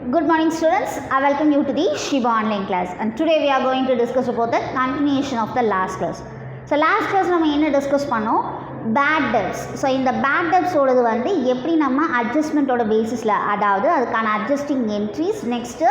Good morning students, I welcome you to the Shiva online class and today we are going to discuss about the continuation of the last class. So last class நம்ம என்ன discuss பண்ணோம் bad debts. So இந்த bad debts ஓடது வந்து எப்படி நம்ம adjustmentோட பேசிஸில் அதாவது அதுக்கான adjusting entries next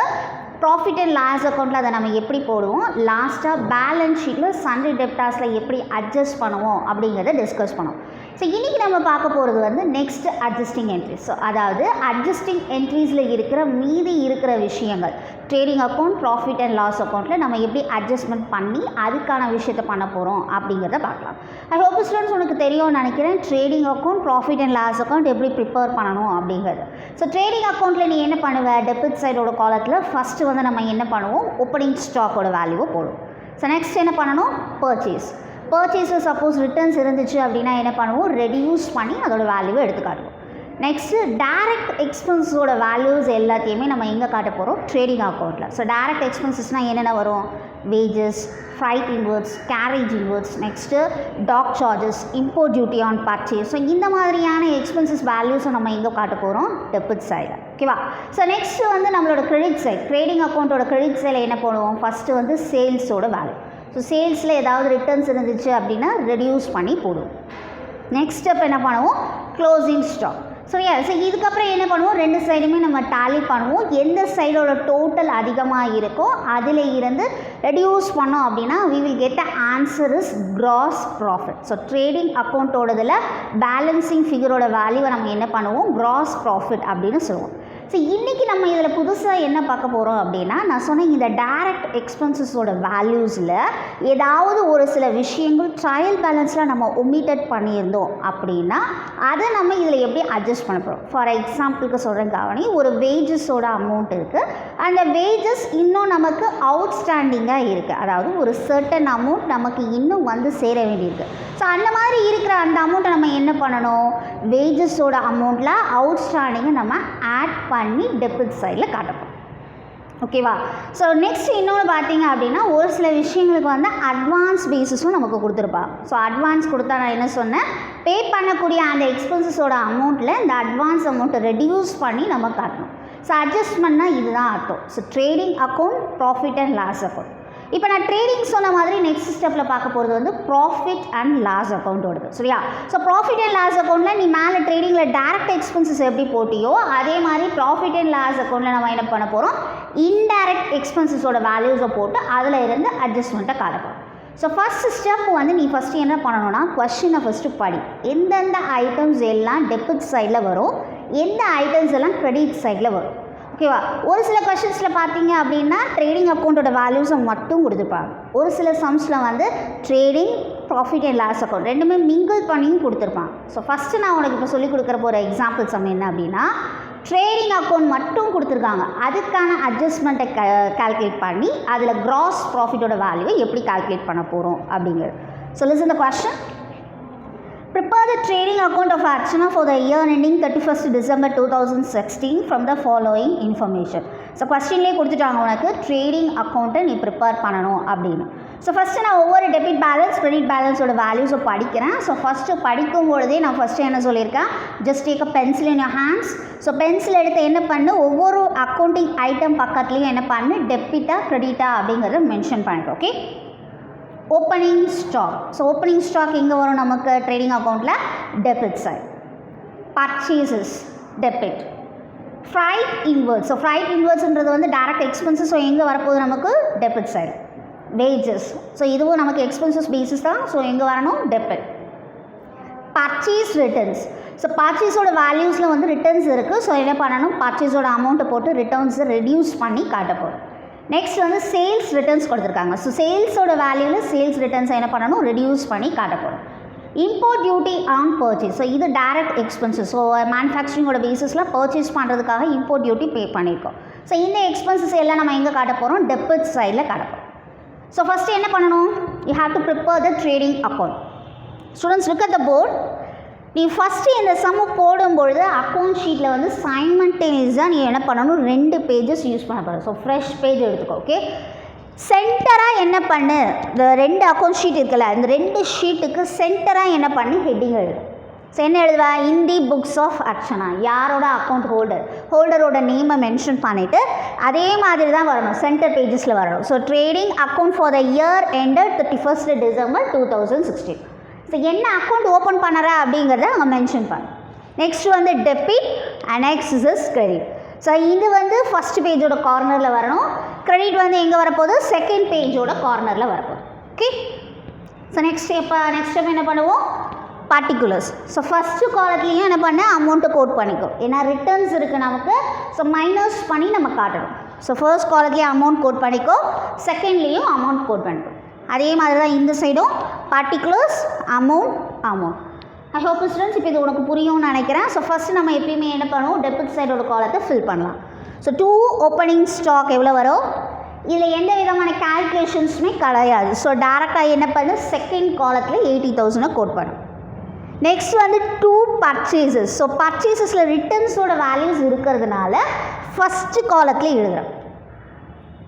profit and loss அக்கௌண்ட்டில் அதை நம்ம எப்படி போடுவோம் லாஸ்ட்டாக பேலன்ஸ் ஷீட்டில் சண்டே டெப்டாஸில் எப்படி அட்ஜஸ்ட் பண்ணுவோம் அப்படிங்கிறத டிஸ்கஸ் பண்ணுவோம். ஸோ இன்றைக்கி நம்ம பார்க்க போகிறது வந்து நெக்ஸ்ட் அட்ஜஸ்டிங் என்ட்ரிஸ். ஸோ அதாவது அட்ஜஸ்டிங் என்ட்ரிஸில் இருக்கிற மீதி இருக்கிற விஷயங்கள் trading account profit and loss அக்கௌண்ட்டில் நம்ம எப்படி அட்ஜஸ்ட்மெண்ட் பண்ணி அதுக்கான விஷயத்தை பண்ண போகிறோம் அப்படிங்கிறத பார்க்கலாம். ஐ ஹோப் ஸ்டூடெண்ட்ஸ் உனக்கு தெரியும்னு நினைக்கிறேன் trading account profit and loss account எப்படி ப்ரிப்பேர் பண்ணணும் அப்படிங்கிறது. ஸோ ட்ரேடிங் அக்கௌண்ட்டில் நீ என்ன பண்ணுவ டெபிட் சைடோட காலத்தில் ஃபஸ்ட்டு வந்து நம்ம என்ன பண்ணுவோம் ஓப்பனிங் ஸ்டாக்கோட வேல்யூவை போடுவோம். ஸோ நெக்ஸ்ட் என்ன பண்ணணும் பர்ச்சேஸில் சப்போஸ் ரிட்டர்ன்ஸ் இருந்துச்சு அப்படின்னா என்ன பண்ணுவோம் ரெடியூஸ் பண்ணி அதோட வேல்யூவை எடுத்து காட்டுவோம். நெக்ஸ்ட்டு டைரக்ட் எக்ஸ்பென்ஸோட வேல்யூஸ் எல்லாத்தையுமே நம்ம எங்கே காட்ட போகிறோம் ட்ரேடிங் அக்கௌண்ட்டில். ஸோ டைரக்ட் எக்ஸ்பென்சஸ்னால் என்னென்ன வரும் wages freight inwards carriage inwards next dock charges import duty on purchase. So இந்த மாதிரியான எக்ஸ்பென்சஸ் வேல்யூஸை நம்ம எங்கே காட்ட போகிறோம் டெபிட் சைடில். ஓகேவா. ஸோ நெக்ஸ்ட்டு வந்து நம்மளோட கிரெடிட் சைட் ட்ரேடிங் அக்கௌண்ட்டோட கிரெடிட் சைடில் என்ன பண்ணுவோம் ஃபஸ்ட்டு வந்து சேல்ஸோட வேல்யூ. ஸோ சேல்ஸில் ஏதாவது ரிட்டர்ன்ஸ் இருந்துச்சு அப்படின்னா ரெடியூஸ் பண்ணி போடுவோம். நெக்ஸ்ட் ஸ்டெப் என்ன பண்ணுவோம் க்ளோசிங் ஸ்டாக். ஸோ இதுக்கப்புறம் என்ன பண்ணுவோம் ரெண்டு சைடுமே நம்ம டேலி பண்ணுவோம். எந்த சைடோட டோட்டல் அதிகமாக இருக்கோ அதில் இருந்து ரெடியூஸ் பண்ணோம் அப்படின்னா we will get the answer is gross profit. So trading அக்கௌண்ட்டோடதில் பேலன்சிங் ஃபிகரோட வேல்யூவை நம்ம என்ன பண்ணுவோம் gross profit அப்படின்னு சொல்லுவோம். ஸோ இன்றைக்கி நம்ம இதில் புதுசாக என்ன பார்க்க போகிறோம் அப்படின்னா நான் சொன்னேன் இந்த டைரக்ட் எக்ஸ்பென்சஸோட வேல்யூஸில் ஏதாவது ஒரு சில விஷயங்கள் ட்ரையல் பேலன்ஸில் நம்ம ஒமிட்டட் பண்ணியிருந்தோம் அப்படின்னா அதை நம்ம இதில் எப்படி அட்ஜஸ்ட் பண்ண போகிறோம். ஃபார் எக்ஸாம்பிளுக்கு சொல்கிறேன் கவனி ஒரு வேஜஸோட அமௌண்ட் இருக்குது அந்த வேஜஸ் இன்னும் நமக்கு அவுட்ஸ்டாண்டிங்காக இருக்குது அதாவது ஒரு சர்டன் அமௌண்ட் நமக்கு இன்னும் வந்து சேர வேண்டியிருக்கு. ஸோ அந்த மாதிரி இருக்கிற அந்த அமௌண்ட்டை நம்ம என்ன பண்ணணும் வேஜஸோட அமௌண்ட்டில் அவுட்ஸ்டாண்டிங்கை நம்ம ஆட் பண்ணி டெபிட் சைடில் காட்டப்போம். ஓகேவா. ஸோ நெக்ஸ்ட் இன்னொன்று பார்த்தீங்க அப்படின்னா ஒரு சில விஷயங்களுக்கு வந்து அட்வான்ஸ் பேசிஸும் நமக்கு கொடுத்துருப்பாங்க. ஸோ அட்வான்ஸ் கொடுத்தா நான் என்ன சொன்னேன் பே பண்ணக்கூடிய அந்த எக்ஸ்பென்சஸோட அமௌண்ட்டில் இந்த அட்வான்ஸ் அமௌண்ட்டை ரெடியூஸ் பண்ணி நம்ம காட்டணும். ஸோ அட்ஜஸ்ட்மெண்ட்னா இதுதான் அர்த்தம். So trading account profit and loss account. இப்போ நான் ட்ரேடிங் சொன்ன மாதிரி நெக்ஸ்ட் ஸ்டெப்பில் பார்க்க போகிறது வந்து ப்ராஃபிட் அண்ட் லாஸ் அக்கௌண்ட்டோடது சரியா. ஸோ ப்ராஃபிட் அண்ட் லாஸ் அக்கௌண்ட்டில் நீ மேலே ட்ரேடிங்கில் டேரக்ட் எக்ஸ்பென்சஸ் எப்படி போட்டியோ அதே மாதிரி ப்ராஃபிட் அண்ட் லாஸ் அக்கௌண்ட்டில் நம்ம என்ன பண்ண போகிறோம் இன்டைரக்ட் எக்ஸ்பென்சஸோட வேல்யூஸை போட்டு அதில் இருந்து அட்ஜஸ்ட்மெண்ட்டை காட்டப்போம். ஸோ ஃபஸ்ட்டு ஸ்டெப் வந்து நீ ஃபஸ்ட்டு என்ன பண்ணணும்னா கொஸ்டினை ஃபஸ்ட்டு படி எந்தெந்த ஐட்டம்ஸ் எல்லாம் டெபிட் சைடில் வரும் எந்த ஐட்டம்ஸ் எல்லாம் கிரெடிட் சைடில் வரும். ஓகேவா. ஒரு சில கொஷின்ஸில் பார்த்தீங்க அப்படின்னா ட்ரேடிங் அக்கௌண்ட்டோட வேல்யூஸை மட்டும் கொடுத்துருப்பாங்க. ஒரு சில சம்ஸில் வந்து trading profit and loss account ரெண்டுமே மிங்கிள் பண்ணியும் கொடுத்துருப்பாங்க. ஸோ ஃபஸ்ட்டு நான் உனக்கு இப்போ சொல்லிக் கொடுக்குற போகிற எக்ஸாம்பிள் சம் என்ன அப்படின்னா ட்ரேடிங் அக்கௌண்ட் மட்டும் கொடுத்துருக்காங்க அதுக்கான அட்ஜஸ்ட்மெண்ட்டை கால்குலேட் பண்ணி அதில் கிராஸ் ப்ராஃபிட்டோட வேல்யூவை எப்படி கால்குலேட் பண்ண போகிறோம் அப்படிங்கிறது. So listen the question. Prepare the trading account of Archana for the year ending 31st December 2016 from the following information. So கொஸ்டின்லேயே கொடுத்துட்டாங்க உனக்கு ட்ரேடிங் அக்கௌண்ட்டை நீ ப்ரிப்பேர் பண்ணணும் அப்படின்னு. ஸோ ஃபஸ்ட்டு நான் ஒவ்வொரு டெபிட் பேலன்ஸ் கிரெடிட் பேலன்ஸோட வேல்யூஸை படிக்கிறேன். ஸோ ஃபஸ்ட்டு படிக்கும் பொழுதே நான் ஃபஸ்ட்டு என்ன சொல்லியிருக்கேன் just take a pencil in your hands. So pencil எடுத்து என்ன பண்ணு ஒவ்வொரு அக்கௌண்டிங் ஐட்டம் பக்கத்துலேயும் என்ன பண்ணு டெபிட்டா கிரெடிட்டா அப்படிங்கிறத மென்ஷன் பண்ணிட்டு okay. Opening stock. So opening stock எங்கே வரும் நமக்கு ட்ரேடிங் அக்கௌண்ட்டில் debit side. Purchases debit. Freight inwards. So freight இன்வெர்ட்ஸ்ன்றது வந்து டைரக்ட் எக்ஸ்பென்சஸ். ஸோ எங்கே வரப்போகுது நமக்கு டெபிட் சைடு. வேஜஸ். ஸோ இதுவும் நமக்கு எக்ஸ்பென்சஸ் பேசிஸ் தான். ஸோ எங்கே வரணும் டெபிட். Purchase returns. ஸோ பர்ச்சேஸோட வேல்யூஸில் வந்து ரிட்டர்ன்ஸ் இருக்குது. ஸோ என்ன பண்ணணும் பர்ச்சேஸோட அமௌண்ட்டை போட்டு ரிட்டர்ன்ஸை ரெடியூஸ் பண்ணி காட்டப்போம். நெக்ஸ்ட் வந்து சேல்ஸ் ரிட்டர்ன்ஸ் கொடுத்துருக்காங்க. ஸோ சேல்ஸோட வேல்யூவில் சேல்ஸ் ரிட்டர்ன்ஸை என்ன பண்ணணும் ரெடியூஸ் பண்ணி காட்டப்போம். Import duty on purchase. So இது டைரக்ட் எக்ஸ்பென்சஸ். ஸோ மேனுஃபேக்சரிங்கோட பேசிஸில் பர்ச்சேஸ் பண்ணுறதுக்காக இம்போர்ட் டியூட்டி பே பண்ணியிருக்கோம். ஸோ இந்த எக்ஸ்பென்சஸ் எல்லாம் நம்ம எங்கே காட்ட போகிறோம் டெபிட் சைடில் காட்டப்போம். ஸோ ஃபஸ்ட்டு என்ன பண்ணணும் you have to prepare the trading account. Students look at the board. நீ ஃபஸ்ட்டு இந்த சம்மு போடும்பொழுது அக்கௌண்ட் ஷீட்டில் வந்து சைமல்டேனியஸாக நீ என்ன பண்ணணும் 2 பேஜஸ் யூஸ் பண்ண போகிற. ஸோ ஃப்ரெஷ் பேஜ் எடுத்துக்கோ ஓகே. சென்டராக என்ன பண்ணு இந்த 2 அக்கௌண்ட் ஷீட் இருக்குல்ல இந்த 2 ஷீட்டுக்கு சென்டராக என்ன பண்ணி ஹெட்டிங் எழுது. ஸோ என்ன எழுதுவா, இன் தி புக்ஸ் ஆஃப் அர்ச்சனா, யாரோட அக்கௌண்ட் ஹோல்டரோட நேமை மென்ஷன் பண்ணிவிட்டு அதே மாதிரி தான் வரணும், சென்டர் பேஜஸில் வரணும். So trading account for the year ended 31st December 2016. So என்ன அக்கௌண்ட் ஓப்பன் பண்ணுற அப்படிங்கிறத அங்கே மென்ஷன் பண்ண. நெக்ஸ்ட் வந்து debit and next is credit. So இது வந்து ஃபஸ்ட் பேஜோட கார்னரில் வரணும், கிரெடிட் வந்து எங்கே வரப்போகுது, செகண்ட் பேஜோட கார்னரில் வரப்போகுது. ஓகே, ஸோ நெக்ஸ்ட் ஸ்டெப் என்ன பண்ணுவோம், பார்ட்டிகுலர்ஸ். ஸோ ஃபஸ்ட்டு காலத்துலேயும் என்ன பண்ண, அமௌண்ட்டை கோட் பண்ணிக்கோ, ஏன்னா ரிட்டர்ன்ஸ் இருக்குது நமக்கு. ஸோ மைனஸ் பண்ணி நம்ம காட்டணும். ஸோ ஃபர்ஸ்ட் காலத்துலேயும் அமௌண்ட் கோட் பண்ணிக்கோ, செகண்ட்லேயும் அமௌண்ட் கோட் பண்ணிக்கோ. அதே மாதிரி தான் இந்த சைடும் பார்ட்டிகுலர்ஸ், அமௌண்ட். ஐ ஹோப் ஸ்டூடெண்ட்ஸ் இப்போ இது உனக்கு புரியும்னு நினைக்கிறேன். ஸோ ஃபஸ்ட்டு நம்ம எப்பயுமே என்ன பண்ணுவோம், டெபிட் சைடோட காலத்தை ஃபில் பண்ணலாம். ஸோ 2 ஓப்பனிங் ஸ்டாக் எவ்வளோ வரும், இதில் எந்த விதமான கால்குலேஷன்ஸுமே கிடையாது. ஸோ டேரெக்டாக என்ன பண்ணு, செகண்ட் காலத்தில் 80,000 கோட் பண்ணும். நெக்ஸ்ட் வந்து 2 பர்ச்சேசஸ். ஸோ பர்ச்சேசஸில் ரிட்டர்ன்ஸோட வேல்யூஸ் இருக்கிறதுனால ஃபஸ்ட்டு காலத்தில் எழுதுகிறேன்.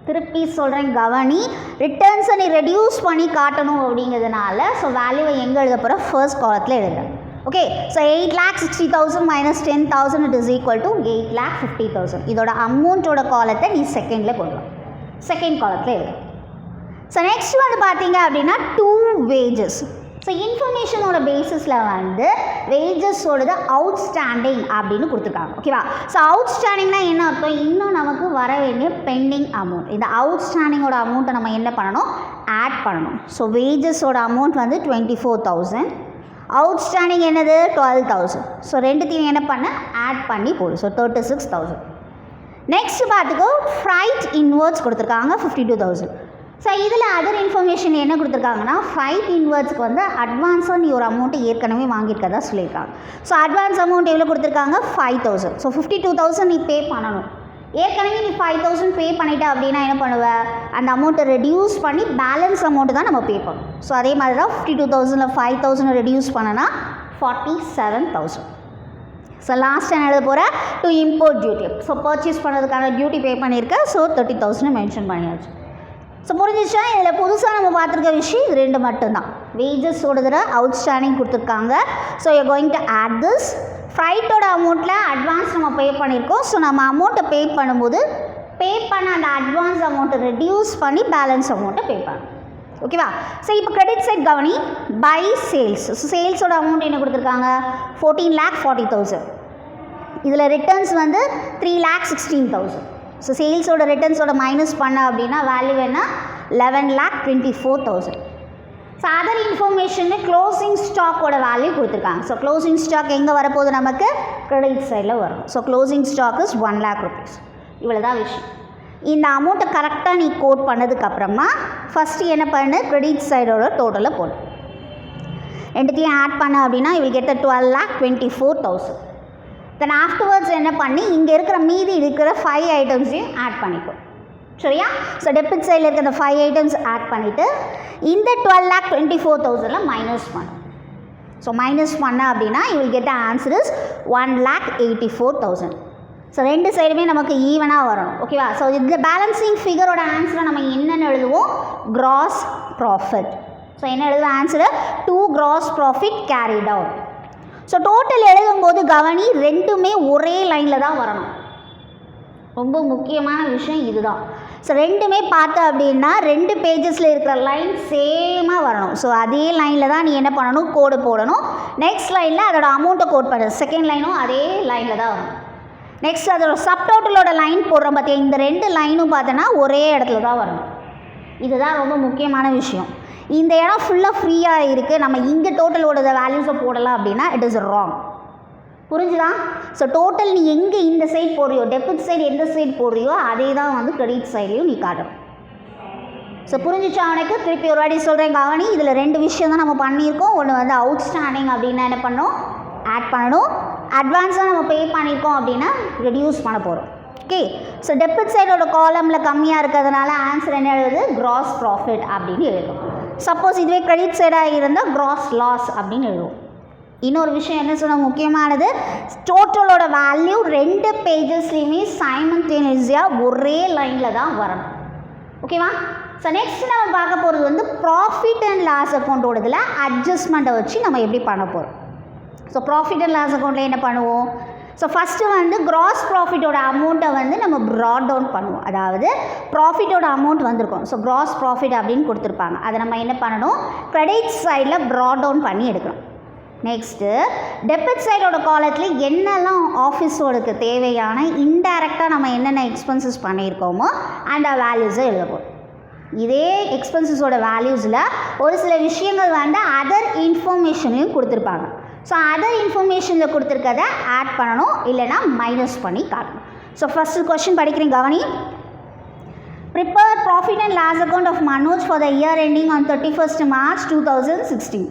திருப்பி சொல்கிறேன் கவனி, ரிட்டர்ன்ஸை நீ ரெடியூஸ் பண்ணி காட்டணும் அப்படிங்கிறதுனால ஸோ வேல்யூவை எங்கே எழுத போகிற, ஃபர்ஸ்ட் காலத்தில் எழுதுகிறேன். Okay, so 8,60,000 minus 10,000 it is equal to 8,50,000. இதோட அமௌண்ட்டோட காலத்தை நீ செகண்டில் கொண்டு வா, செகண்ட் காலத்தில் எழுது. ஸோ நெக்ஸ்ட் வந்து பார்த்தீங்க அப்படின்னா 2 wages. ஸோ இன்ஃபர்மேஷனோட பேசிஸில் வந்து வேஜஸோடது அவுட்ஸ்டாண்டிங் அப்படின்னு கொடுத்துருக்காங்க. ஓகேவா, ஸோ அவுட்ஸ்டாண்டிங்னா என்ன அர்த்தம், இன்னும் நமக்கு வர வேண்டிய பெண்டிங் அமௌண்ட். இந்த அவுட்ஸ்டாண்டிங்கோட அமௌண்ட்டை நம்ம என்ன பண்ணணும், ஆட் பண்ணணும். ஸோ வேஜஸோட அமௌண்ட் வந்து 24,000, அவுட்ஸ்டாண்டிங் என்னது 12,000. ஸோ ரெண்டுத்தையும் என்ன பண்ண, ஆட் பண்ணி போடு. ஸோ 36,000. நெக்ஸ்ட் பார்த்துக்கோ, ஃப்ரைட் இன்வர்ட்ஸ் கொடுத்துருக்காங்க 52,000. ஸோ இதில் அதர் இன்ஃபர்மேஷன் என்ன கொடுத்துருக்காங்கன்னா, ஃப்ரைட் இன்வர்ட்ஸ்க்கு வந்து அட்வான்ஸாக நீ ஒரு அமௌண்ட்டு ஏற்கனவே வாங்கியிருக்கதா சொல்லியிருக்காங்க. ஸோ அட்வான்ஸ் அமௌண்ட் எவ்வளோ கொடுத்துருக்காங்க, 5,000. ஸோ 52,000 நீ பே பண்ணணும். ஏற்கனவே நீ 5,000 பே பண்ணிட்ட அப்படின்னா என்ன பண்ணுவேன், அந்த அமௌண்ட்டை ரெடியூஸ் பண்ணி பேலன்ஸ் அமௌண்ட்டு தான் நம்ம பே பண்ணணும். ஸோ அதே மாதிரி தான் 52,000 5,000 ரெடியூஸ் பண்ணனா 47,000. ஸோ லாஸ்ட் என்ன எழுத போகிற, to import duty. So purchase பண்ணுறதுக்கான டியூட்டி பே பண்ணியிருக்கேன். ஸோ 30,000 மென்ஷன் பண்ணியாச்சு. ஸோ புரிஞ்சிச்சா, இதில் புதுசாக நம்ம பார்த்துருக்க விஷயம் இது 2 மட்டும்தான். வேஜஸோட அவுட்ஸ்டாண்டிங் கொடுத்துருக்காங்க. So you going to add this. ஃப்ரைட்டோட அமௌண்ட்டில் அட்வான்ஸ் நம்ம பே பண்ணியிருக்கோம். ஸோ நம்ம அமௌண்ட்டை பே பண்ணும்போது பே பண்ண அந்த அட்வான்ஸ் அமௌண்ட்டை ரெடியூஸ் பண்ணி பேலன்ஸ் அமௌண்ட்டை பே பண்ணணும். ஓகேவா, ஸோ இப்போ கிரெடிட் சைட் கவனி, பை சேல்ஸ். ஸோ சேல்ஸோட அமௌண்ட் என்ன கொடுத்துருக்காங்க, 14,40,000. இதில் ரிட்டர்ன்ஸ் வந்து 3,16,000. ஸோ சேல்ஸோட ரிட்டர்ன்ஸோட மைனஸ் பண்ண அப்படின்னா வேல்யூ என்ன, 11,24,000. ஸோ அதர் இன்ஃபர்மேஷனு க்ளோசிங் ஸ்டாக்கோட வேல்யூ கொடுத்துருக்காங்க. ஸோ க்ளோசிங் ஸ்டாக் எங்கே வரப்போகுது, நமக்கு கிரெடிட் சைடில் வரும். So closing stock is 1 lakh rupees. இவ்வளோ தான் விஷயம். இந்த அமௌண்ட்டை கரெக்டாக நீ கோட் பண்ணதுக்கப்புறமா ஃபஸ்ட்டு என்ன பண்ணு, கிரெடிட் சைடோட டோட்டலை போடு. ரெண்டுத்தையும் ஆட் பண்ண அப்படின்னா you will get 12,24,000. Then afterwards என்ன பண்ணி இங்கே இருக்கிற மீதி இருக்கிற 5 ஐட்டம்ஸையும் ஆட் பண்ணிக்கும். சரியா, ஸோ டெபிட் சைடில் இருக்கிற அந்த 5 ஐட்டம்ஸ் ஆட் பண்ணிவிட்டு இந்த 12,24,000 மைனஸ் பண்ணும். ஸோ மைனஸ் பண்ண அப்படின்னா you will get the answer is 1,84,000. So ரெண்டு சைடுமே நமக்கு ஈவனாக வரணும். ஓகேவா, ஸோ இந்த பேலன்சிங் ஃபிகரோட ஆன்சரை நம்ம என்னென்னு எழுதுவோம், கிராஸ் ப்ராஃபிட். ஸோ என்ன எழுதுவோம் answer, 2 gross profit carried out. So total எழுதும்போது கவனி, ரெண்டுமே ஒரே லைனில் தான் வரணும். ரொம்ப முக்கியமான விஷயம் இதுதான். ஸோ ரெண்டுமே பார்த்த அப்படின்னா 2 பேஜஸில் இருக்கிற லைன் சேமாக வரணும். ஸோ அதே லைனில் தான் நீ என்ன பண்ணணும், கோடு போடணும். நெக்ஸ்ட் லைனில் அதோட அமௌண்ட்டை கோட் பண்ணுறது, செகண்ட் லைனும் அதே லைனில் தான் வரும். நெக்ஸ்ட் அதோட சப்டோட்டலோட லைன் போடுறோம் பார்த்தியா, இந்த 2 லைனும் பார்த்தோன்னா ஒரே இடத்துல தான் வரணும். இதுதான் ரொம்ப முக்கியமான விஷயம். இந்த இடம் ஃபுல்லாக ஃப்ரீயாக இருக்குது, நம்ம இங்கே டோட்டலோட வேல்யூஸை போடலாம் அப்படின்னா இட் இஸ் ராங். புரிஞ்சுதா, ஸோ டோட்டல் நீ எங்கே இந்த சைட் போடுறியோ, டெபிட் சைடு எந்த சைட் போடுறியோ அதே தான் வந்து கிரெடிட் சைட்லையும் நீ காட்டணும். ஸோ புரிஞ்சிச்சா அவனுக்கு, திருப்பி ஒரு வாட்டி சொல்கிறேன் கவனி, இதில் 2 விஷயம் தான் நம்ம பண்ணியிருக்கோம். ஒன்று வந்து அவுட்ஸ்டாண்டிங் அப்படின்னா என்ன பண்ணணும், ஆட் பண்ணணும். அட்வான்ஸாக நம்ம பே பண்ணியிருக்கோம் அப்படின்னா ரெடியூஸ் பண்ண போகிறோம். ஓகே, ஸோ டெபிட் சைடோட காலமில் கம்மியாக இருக்கிறதுனால ஆன்சர் என்ன எழுதுது, கிராஸ் ப்ராஃபிட் அப்படின்னு எழுதும். சப்போஸ் இதுவே கிரெடிட் சைடாக இருந்தால் கிராஸ் லாஸ் அப்படின்னு எழுதுவோம். இன்னொரு விஷயம் என்ன சொன்ன முக்கியமானது, டோட்டலோட வேல்யூ 2 பேஜஸ்லேயுமே சைமல்டேனியஸாக ஒரே லைனில் தான் வரணும். ஓகேவா, ஸோ நெக்ஸ்ட் நம்ம பார்க்க போகிறது வந்து ப்ராஃபிட் அண்ட் லாஸ் அக்கௌண்ட்டோடதில் அட்ஜஸ்ட்மெண்ட்டை வச்சு நம்ம எப்படி பண்ண போகிறோம். ஸோ ப்ராஃபிட் அண்ட் லாஸ் அக்கௌண்ட்டில் என்ன பண்ணுவோம்? ஸோ ஃபஸ்ட்டு வந்து கிராஸ் ப்ராஃபிட்டோட அமௌண்ட்டை வந்து நம்ம ப்ராட் டவுன் பண்ணுவோம். அதாவது ப்ராஃபிட்டோட அமௌண்ட் வந்திருக்கும். ஸோ கிராஸ் ப்ராஃபிட் அப்படின்னு கொடுத்துருப்பாங்க. அதை நம்ம என்ன பண்ணணும்? கிரெடிட் சைடில் ப்ராட் டவுன் பண்ணி எடுக்கணும். நெக்ஸ்ட்டு டெபிட் சைடோட காலத்தில் என்னெல்லாம் ஆஃபீஸோடுக்கு தேவையான இன்டைரக்டாக நம்ம என்னென்ன எக்ஸ்பென்சஸ் பண்ணியிருக்கோமோ அந்த வேல்யூஸை எழுதப்போம். இதே எக்ஸ்பென்சஸோட வேல்யூஸில் ஒரு சில விஷயங்கள் வந்து அதர் இன்ஃபர்மேஷனையும் கொடுத்துருப்பாங்க. ஸோ அதர் இன்ஃபர்மேஷனில் கொடுத்துருக்கதை ஆட் பண்ணணும், இல்லைனா மைனஸ் பண்ணி காட்டணும். ஸோ ஃபஸ்ட்டு கொஸ்டின் படிக்கிறேன், கவனி. Prepare profit and loss account of Manoj for the year ending on 31st March 2016.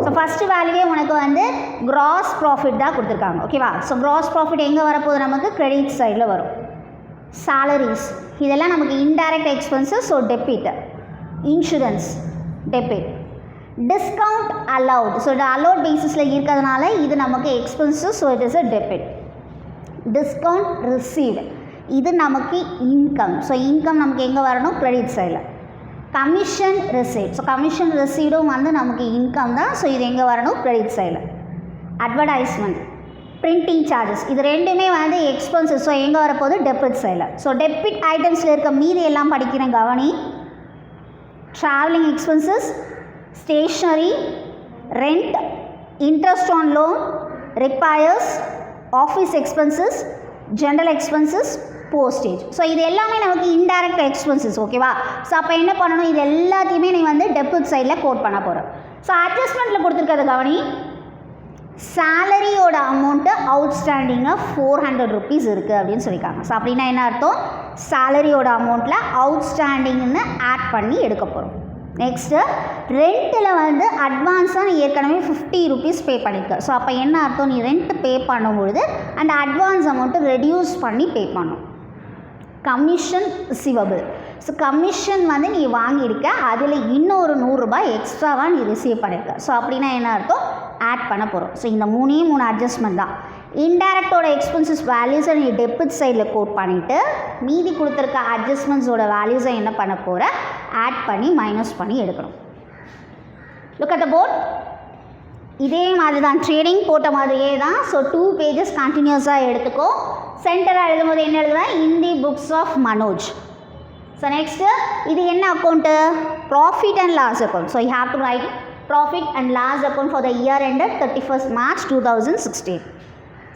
So first வேல்யூவே உனக்கு வந்து கிராஸ் ப்ராஃபிட் தான் கொடுத்துருக்காங்க. ஓகேவா? ஸோ கிராஸ் ப்ராஃபிட் எங்கே வரப்போகுது? நமக்கு கிரெடிட் சைடில் வரும். சாலரிஸ் இதெல்லாம் நமக்கு indirect expenses, so debit. Insurance debit. Discount allowed, so இது அலவுட் பேசிஸில் இருக்கிறதுனால இது நமக்கு expenses, so it is a debit. Discount received இது நமக்கு இன்கம். ஸோ இன்கம் நமக்கு எங்கே வரணும்? கிரெடிட் சைடில். கமிஷன் ரிசீவ்ட், ஸோ கமிஷன் ரிசீவ்டும் வந்து நமக்கு இன்கம் தான். ஸோ இது எங்கே வரணும்? கிரெடிட் சைடில். அட்வர்டைஸ்மெண்ட், பிரிண்டிங் சார்ஜஸ் இது ரெண்டுமே வந்து எக்ஸ்பென்சஸ். ஸோ எங்கே வரப்போகுது? டெபிட் சைடில். ஸோ டெபிட் ஐட்டம்ஸில் இருக்க மீதி எல்லாம் படிக்கிறேன், கவனி. Travelling expenses, stationery, rent, interest on loan, repairs, office expenses, general expenses, postage. So இது எல்லாமே நமக்கு இன்டைரக்ட் எக்ஸ்பென்சஸ். ஓகேவா? ஸோ அப்போ என்ன பண்ணணும்? இது எல்லாத்தையுமே நீ வந்து டெபிட் சைடில் கோட் பண்ண போகிறோம். ஸோ அட்ஜஸ்ட்மெண்ட்டில் கொடுத்துருக்கிறது கவனி. சேலரியோட அமௌண்ட்டு அவுட்ஸ்டாண்டிங்காக 400 rupees இருக்குது அப்படின்னு சொல்லியிருக்காங்க. ஸோ அப்படின்னா என்ன அர்த்தம்? சேலரியோட அமௌண்ட்டில் அவுட்ஸ்டாண்டிங்னு ஆட் பண்ணி எடுக்க போகிறோம். நெக்ஸ்ட்டு ரெண்ட்டில் வந்து அட்வான்ஸாக நீ ஏற்கனவே 50 rupees பே பண்ணியிருக்க. ஸோ அப்போ என்ன அர்த்தம்? நீ ரெண்ட் பே பண்ணும்பொழுது அந்த அட்வான்ஸ் அமௌண்ட்டு ரெடியூஸ் பண்ணி பே பண்ணும். கமிஷன் ரிசீவபிள், ஸோ கமிஷன் வந்து நீ வாங்கியிருக்க, அதில் இன்னொரு 100 ரூபாய் எக்ஸ்ட்ராவாக நீ ரிசீவ் பண்ணியிருக்க. ஸோ அப்படின்னா என்ன அர்த்தம்? ஆட் பண்ண போகிறோம். ஸோ இந்த 3 அட்ஜஸ்ட்மெண்ட் தான். இன்டைரக்டோட எக்ஸ்பென்சஸ் வேல்யூஸை நீ டெபிட் சைடில் கோட் பண்ணிவிட்டு மீதி கொடுத்துருக்க அட்ஜஸ்ட்மெண்ட்ஸோட வேல்யூஸை என்ன பண்ண போகிற? ஆட் பண்ணி மைனஸ் பண்ணி எடுக்கணும். Look at the board. இதே மாதிரி தான் ட்ரேடிங் போட்ட மாதிரியே தான். ஸோ 2 pages கண்டினியூஸாக எடுத்துக்கோ. சென்டராக எழுதும்போது என்ன எழுதுவேன்? In the books of Manoj. So next இது என்ன account? Profit and loss account. So you have to write profit and loss account for the year ended 31st March 2016.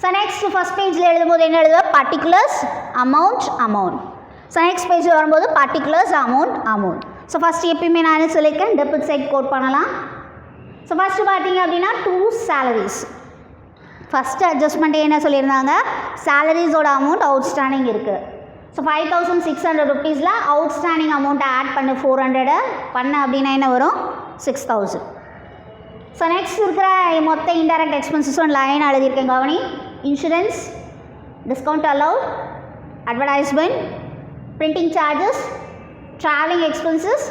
So next first பேஜில் எழுதும்போது என்ன எழுதுவேன்? Particulars, amount. ஸோ நெக்ஸ்ட் பேஜில் வரும்போது particulars, amount. So first எப்பயுமே நான் என்ன சொல்லியிருக்கேன்? டெபிட் சைட் கோட் பண்ணலாம். ஸோ ஃபஸ்ட்டு பார்த்தீங்க அப்படின்னா 2 salaries. ஃபஸ்ட்டு அட்ஜஸ்ட்மெண்ட்டே என்ன சொல்லியிருந்தாங்க? சேலரிஸோட அமௌண்ட் அவுட்ஸ்டாண்டிங் இருக்குது. ஸோ 5600 rupeesல அவுட்ஸ்டாண்டிங் அமௌண்ட்டை ஆட் பண்ணு, 400 பண்ண அப்படின்னா என்ன வரும்? 6000. ஸோ நெக்ஸ்ட் இருக்கிற மொத்த இன்டைரக்ட் எக்ஸ்பென்சஸும் லைன் எழுதியிருக்கேன், கவனி. Insurance, discount allowed, advertisement, printing charges, travelling expenses,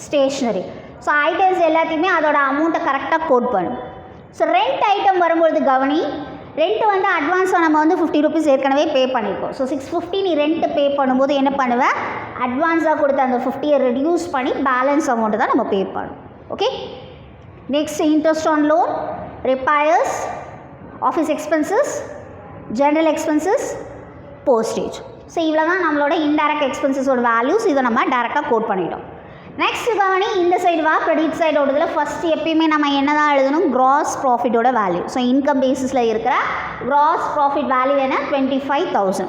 stationery. So items எல்லாத்தையுமே அதோட அமௌண்ட்டை கரெக்டாக கோட் பண்ணும். ஸோ ரெண்ட் ஐட்டம் வரும்பொழுது கவனி. ரெண்ட் வந்து அட்வான்ஸாக நம்ம வந்து 50 rupees ஏற்கனவே பே பண்ணியிருக்கோம். ஸோ 650 நீ ரெண்ட் பே பண்ணும்போது என்ன பண்ணுவேன்? அட்வான்ஸாக கொடுத்த அந்த 50 ரெடியூஸ் பண்ணி பேலன்ஸ் அமௌண்ட்டு தான் நம்ம பே பண்ணணும். Okay. Next interest on loan, repairs, office expenses, general expenses, postage. So இவ்வளோ தான் நம்மளோட இன்டைரக்ட் எக்ஸ்பென்சஸோட வேல்யூஸ். இதை நம்ம டேரெக்டாக கோட் பண்ணிட்டோம். நெக்ஸ்ட் கவனி, இந்த சைடு வா. கிரெடிட் சைடோடதில் ஃபஸ்ட்டு எப்பயுமே நம்ம என்ன தான் எழுதணும்? கிராஸ் ப்ராஃபிட்டோட வேல்யூ. ஸோ இன்கம் பேசிஸில் இருக்கிற கிராஸ் ப்ராஃபிட் வேல்யூ என்ன? 25,000.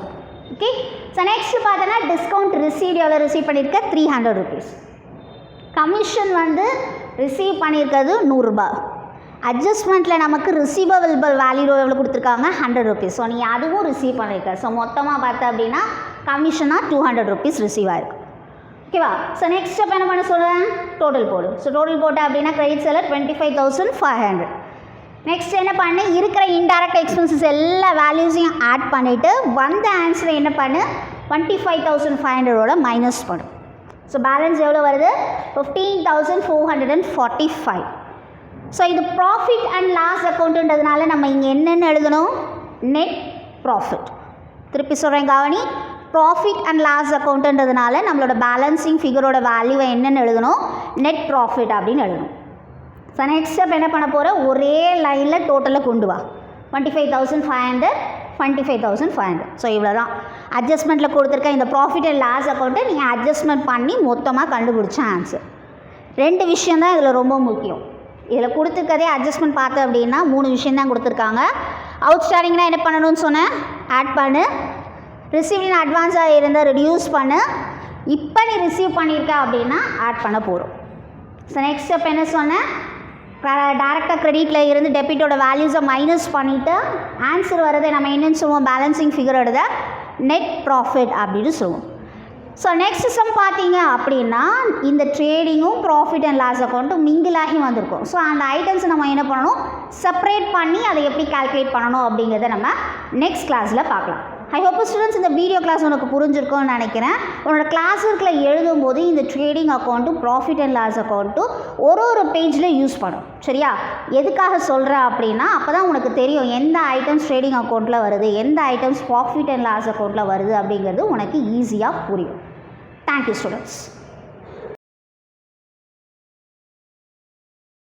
ஓகே. ஸோ நெக்ஸ்ட் பார்த்தோன்னா டிஸ்கவுண்ட் ரிசீவ் எவ்வளோ ரிசீவ் பண்ணியிருக்க? 300 rupees. கமிஷன் வந்து ரிசீவ் பண்ணியிருக்கிறது 100 ரூபாய். அட்ஜஸ்ட்மெண்ட்டில் நமக்கு ரிசீவபிள் வேல்யூ எவ்வளோ கொடுத்துருக்காங்க? 100 rupees. ஸோ நீ அதுவும் ரிசீவ் பண்ணியிருக்க. ஸோ மொத்தமாக பார்த்தா அப்படின்னா கமிஷனாக 200 rupees ரிசீவ் ஆகிருக்கு. ஓகேவா? ஸோ நெக்ஸ்ட் ஸ்டெப் என்ன பண்ண சொல்கிறேன்? டோட்டல் போடு. ஸோ டோட்டல் போட்டால் அப்படின்னா கிரெடிட் சைடில் 25,500. நெக்ஸ்ட் என்ன பண்ணு? இருக்கிற இன்டைரக்ட் எக்ஸ்பென்சஸ் எல்லா வேல்யூஸையும் ஆட் பண்ணிவிட்டு வந்த ஆன்சரை என்ன பண்ணு? 25,500ஓட மைனஸ் பண்ணு. ஸோ பேலன்ஸ் எவ்வளோ வருது? 15,445. ஸோ இது ப்ராஃபிட் அண்ட் லாஸ் அக்கௌண்ட்டுன்றதுனால நம்ம இங்கே என்னென்னு எழுதணும்? Net profit. திருப்பி சொல்கிறேன், கவனி. ப்ராஃபிட் அண்ட் லாஸ் அக்கௌண்ட்டுன்றதுனால நம்மளோட பேலன்சிங் ஃபிகரோட வேல்யூவை என்னென்னு எழுதணும்? நெட் ப்ராஃபிட் அப்படின்னு எழுதணும். ஸோ நெக்ஸ்ட் ஸ்டெப் என்ன பண்ண போகிற? ஒரே லைனில் டோட்டலை கொண்டு வா. 25,500 25,500. ஸோ இவ்வளோ தான் அட்ஜஸ்ட்மெண்ட்டில் கொடுத்துருக்க இந்த ப்ராஃபிட் அண்ட் லாஸ் அக்கௌண்ட்டை நீங்கள் அட்ஜஸ்ட்மெண்ட் பண்ணி மொத்தமாக கண்டுபிடிச்ச ஆன்சர். 2 விஷயம் தான் இதில் ரொம்ப முக்கியம். இதில் கொடுத்துருக்கதே அட்ஜஸ்ட்மெண்ட் பார்த்தேன் அப்படின்னா 3 விஷயம் தான் கொடுத்துருக்காங்க. அவுட்ஸ்டாண்டிங்னா என்ன பண்ணணும்னு சொன்னேன், ஆட் பண்ணு. ரிசீவ்டின் அட்வான்ஸாக இருந்தால் ரெடியூஸ் பண்ணு. இப்போ நீ ரிசீவ் பண்ணியிருக்க அப்படின்னா ஆட் பண்ண போகிறோம். ஸோ நெக்ஸ்ட் ஸ்டெப் என்ன சொன்னேன், டேரெக்டாக க்ரெடிட்டில் இருந்து டெபிட்டோட வேல்யூஸை மைனஸ் பண்ணிவிட்டு ஆன்சர் வரதை நம்ம என்னென்னு சொல்லுவோம், பேலன்சிங் ஃபிகரோட நெட் ப்ராஃபிட் அப்படின்னு சொல்லுவோம். ஸோ நெக்ஸ்ட் சம் பார்த்தீங்க அப்படின்னா இந்த ட்ரேடிங்கும் ப்ராஃபிட் அண்ட் லாஸ் அக்கௌண்ட்டும் மிங்கிளாகி வந்திருக்கும். ஸோ அந்த ஐட்டம்ஸை நம்ம என்ன பண்ணணும், செப்பரேட் பண்ணி அதை எப்படி கால்குலேட் பண்ணணும் அப்படிங்கிறத நம்ம நெக்ஸ்ட் கிளாஸில் பார்க்கலாம். ஐ ஹோப் ஸ்டூடெண்ட்ஸ் இந்த வீடியோ கிளாஸ் உனக்கு புரிஞ்சிருக்கும்னு நினைக்கிறேன். உன்னோட கிளாஸ் ஒர்க்கில் எழுதும்போது இந்த ட்ரேடிங் அக்கௌண்ட்டும் ப்ராஃபிட் அண்ட் லாஸ் அக்கௌண்ட்டும் ஒரு பேஜில் யூஸ் பண்ணும். சரியா? எதுக்காக சொல்கிறேன் அப்படின்னா அப்போ தான் உனக்கு தெரியும் எந்த ஐட்டம்ஸ் ட்ரேடிங் அக்கௌண்ட்டில் வருது, எந்த ஐட்டம்ஸ் ப்ராஃபிட் அண்ட் லாஸ் அக்கௌண்ட்டில் வருது அப்படிங்கிறது உனக்கு ஈஸியாக புரியும். Thank you students.